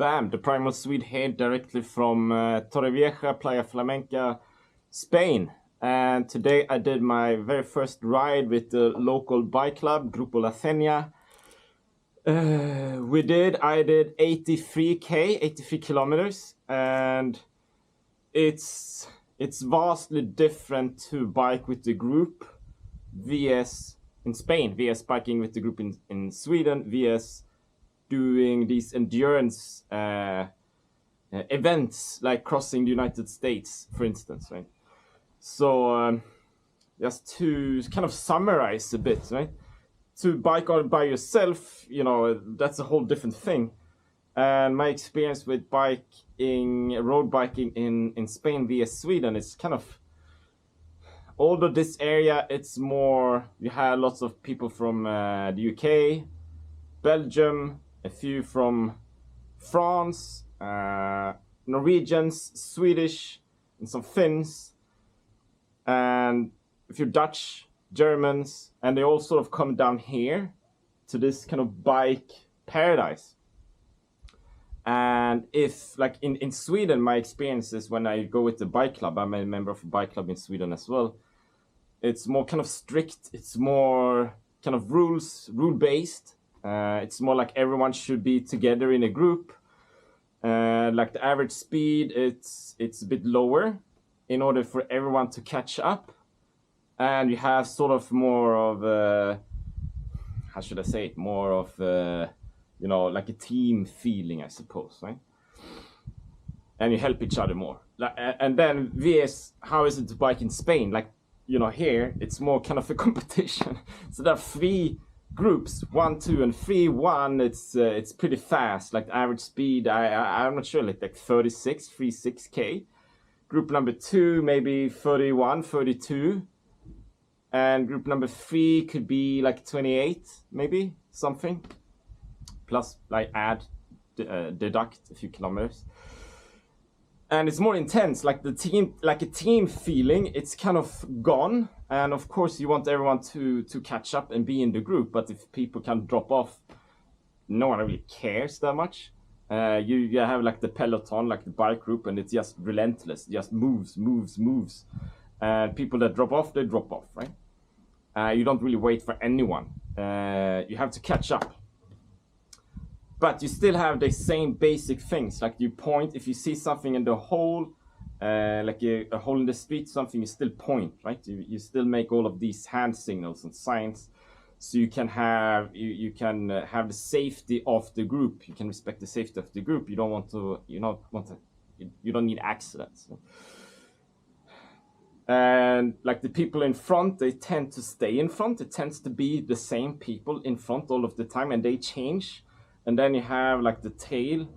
Bam, the Primal Swede here directly from Torrevieja, Playa Flamenca, Spain. And today I did my very first ride with the local bike club, Grupo La Cenia. I did 83 kilometers, and it's vastly different to bike with the group vs in Spain, vs biking with the group in Sweden, vs doing these endurance events like crossing the United States, for instance, right? So just to kind of summarize a bit, right? To bike on by yourself, that's a whole different thing. And my experience with road biking in Spain via Sweden is kind of, although this area, it's more, you have lots of people from the UK, Belgium, a few from France, Norwegians, Swedish, and some Finns, and if you're Dutch, Germans, and they all sort of come down here to this kind of bike paradise. And if, like in Sweden, my experience is when I go with the bike club, I'm a member of a bike club in Sweden as well, it's more kind of strict, it's more kind of rule-based. It's more like everyone should be together in a group. Like the average speed, it's a bit lower in order for everyone to catch up. And you have sort of more of how should I say it? More of like a team feeling, I suppose, right? And you help each other more. And then VS, how is it to bike in Spain? Like, here it's more kind of a competition. So there are 3 groups, 1, 2, and 3. 1, it's pretty fast. Like the average speed, I'm not sure, like 36k. Group number 2, maybe 31, 32. And group number 3 could be like 28, maybe, something. Plus, like deduct a few kilometers. And it's more intense, like a team feeling, it's kind of gone. And of course you want everyone to catch up and be in the group, but if people can drop off, no one really cares that much. You have like the peloton, like the bike group, and it's just relentless, just moves. And people that drop off, they drop off, right? You don't really wait for anyone. You have to catch up. But you still have the same basic things, like you point, if you see something in the hole, like a hole in the street, something, you still point, right? You still make all of these hand signals and signs, so you can have the safety of the group. You can respect the safety of the group. You don't need accidents. And like the people in front, they tend to stay in front. It tends to be the same people in front all of the time, and they change. And then you have like the tail,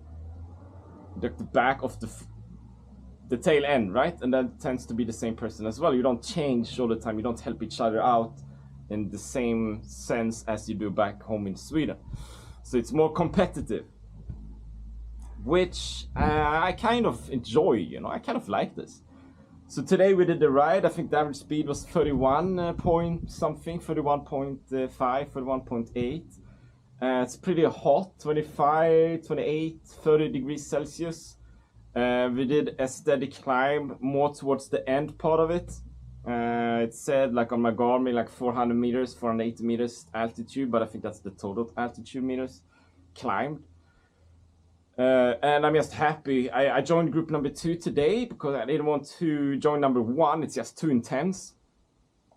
the back of the tail end, right? And that tends to be the same person as well. You don't change all the time. You don't help each other out in the same sense as you do back home in Sweden. So it's more competitive, which I kind of enjoy, I kind of like this. So today we did the ride. I think the average speed was 31 point something, 31.5, 31.8. It's pretty hot, 25, 28, 30 degrees Celsius. We did a steady climb more towards the end part of it. It said like on my Garmin like 400 meters, 480 meters altitude, but I think that's the total altitude meters climbed. And I'm just happy. I joined group number 2 today because I didn't want to join number 1. It's just too intense.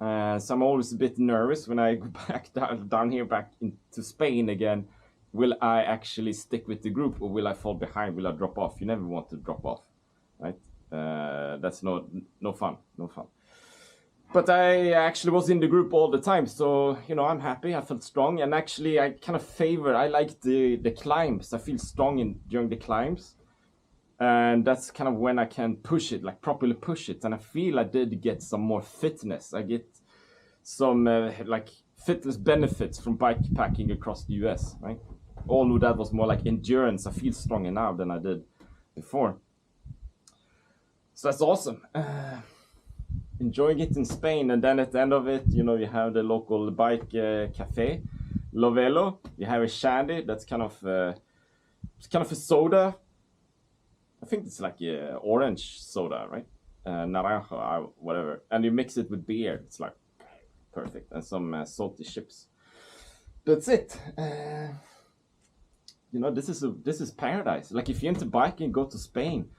So I'm always a bit nervous when I go back down here back into Spain again. Will I actually stick with the group, or will I fall behind? Will I drop off? You never want to drop off, right? That's no fun. But I actually was in the group all the time, so I'm happy. I felt strong, and actually I kind of I like the climbs. I feel strong during the climbs, and that's kind of when I can push it, like properly push it. And I feel I did get some more fitness. I get some like fitness benefits from bikepacking across the US, right? Although that was more like endurance. I feel stronger now than I did before. So that's awesome. Enjoying it in Spain, and then at the end of it, you have the local bike cafe, Lovelo. You have a shandy that's kind of It's kind of a soda. I think it's like orange soda, right? Naranja, whatever. And you mix it with beer. It's like perfect. And some salty chips. That's it. This is paradise. Like if you're into biking, go to Spain.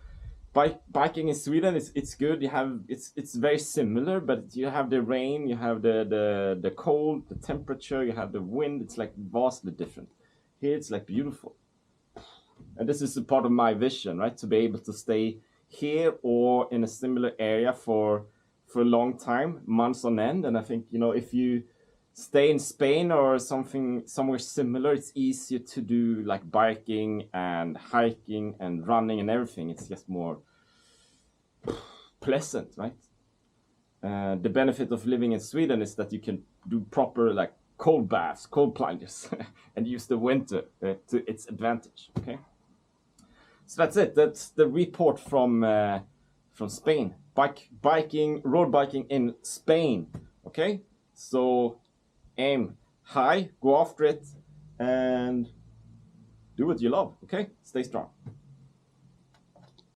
Biking in Sweden it's good. You have it's very similar, but you have the rain, you have the cold, the temperature, you have the wind. It's like vastly different. Here it's like beautiful, and this is a part of my vision, right? To be able to stay here or in a similar area for a long time, months on end. And I think if you stay in Spain or something somewhere similar, it's easier to do like biking and hiking and running and everything. It's just more pleasant, right? The benefit of living in Sweden is that you can do proper like cold baths, cold plunges, and use the winter to its advantage. Okay, so that's it. That's the report from Spain. Road biking in Spain. Okay, so aim high, go after it, and do what you love. Okay, stay strong.